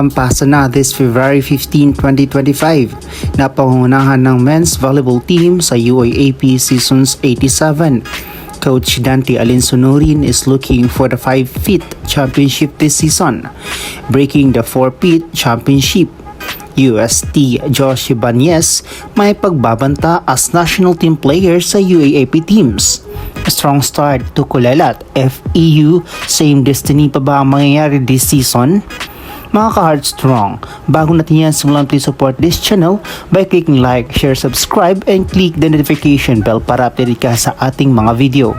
Hampasa na this February 15, 2025 na pangunahan ng men's volleyball team sa UAAP Seasons 87. Coach Dante Alinsunurin is looking for the 5-peat championship this season, breaking the 4-peat championship. UST Josh Ibanez may pagbabanta as national team player sa UAAP teams. A strong start to Kulelat FEU, same destiny pa ba ang mangyayari this season? Mga ka-Heartstrong, bago natin yan simulan, please support this channel by clicking like, share, subscribe, and click the notification bell para update ka sa ating mga video.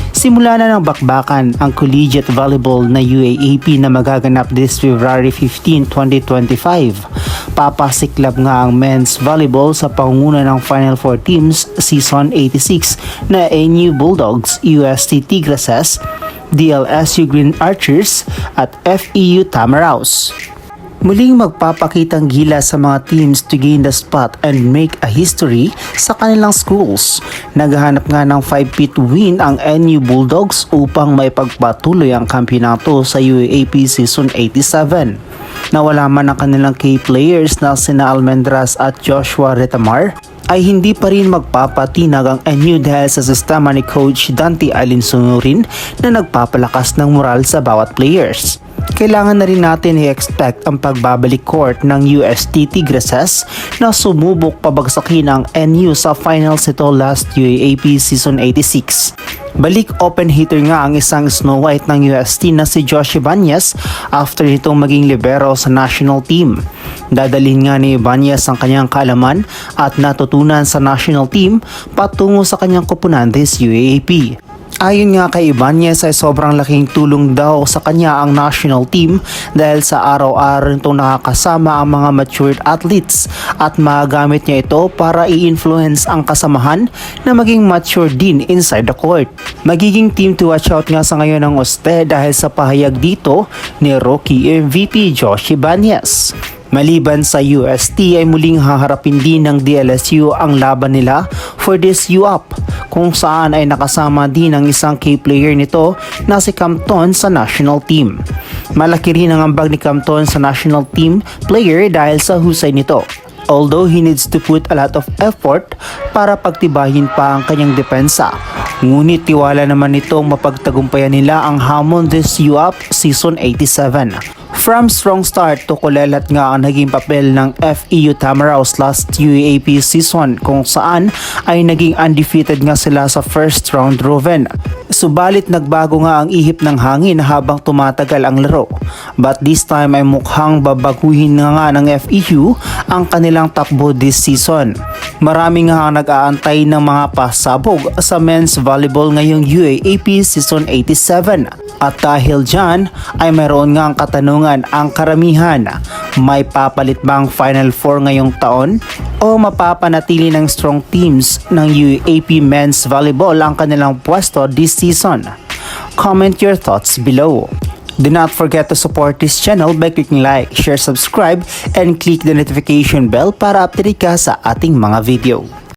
Simula na ng bakbakan ang collegiate volleyball na UAAP na magaganap this February 15, 2025. Papasiklab nga ang men's volleyball sa pangunguna ng Final Four teams Season 86 na NU Bulldogs, UST Tigresses, DLSU Green Archers at FEU Tamaraws. Muling magpapakitang gila sa mga teams to gain the spot and make a history sa kanilang schools. Naghahanap nga ng 5-peat win ang NU Bulldogs upang may pagpatuloy ang kampyonato sa UAAP Season 87. Nawala man ang kanilang key players na sina Almendras at Joshua Retamar, ay hindi pa rin magpapatinag ang NU dahil sa sistema ni Coach Dante Alinsunurin na nagpapalakas ng moral sa bawat players. Kailangan na rin natin i-expect ang pagbabalik court ng UST Tigresses na sumubok pabagsakin ang NU sa finals ito last UAAP Season 86. Balik open hitter nga ang isang Snow White ng UST na si Josh Ibanez after nitong maging libero sa national team. Dadalhin nga ni Ibanez ang kanyang kaalaman at natutunan sa national team patungo sa kanyang koponan this UAAP. Ayon nga kay Ibanez ay sobrang laking tulong daw sa kanya ang national team dahil sa araw-araw nitong nakakasama ang mga matured athletes at magagamit niya ito para i-influence ang kasamahan na maging mature din inside the court. Magiging team to watch out nga sa ngayon ng Oste dahil sa pahayag dito ni Rookie MVP Josh Ibanez. Maliban sa UST ay muling haharapin din ng DLSU ang laban nila for this UAP, kung saan ay nakasama din ang isang key player nito na si Campton sa national team. Malaki rin ang ambag ni Campton sa national team player dahil sa husay nito. Although he needs to put a lot of effort para pagtibahin pa ang kanyang depensa, ngunit tiwala naman nitong mapagtagumpayan nila ang hamon this UAP Season 87. From strong start to Kulelat nga ang naging papel ng FEU Tamaraws last UAAP season, kung saan ay naging undefeated nga sila sa first round Roven. Subalit nagbago nga ang ihip ng hangin habang tumatagal ang laro. But this time ay mukhang babaguhin nga ng FEU ang kanilang takbo this season. Marami nga ang nag-aantay ng mga pasabog sa men's volleyball ngayong UAAP Season 87. At dahil dyan ay mayroon nga ang katanungan ang karamihan, may papalit bang Final Four ngayong taon o mapapanatili ng strong teams ng UAAP men's volleyball ang kanilang pwesto this season? Comment your thoughts below. Do not forget to support this channel by clicking like, share, subscribe, and click the notification bell para update ka sa ating mga video.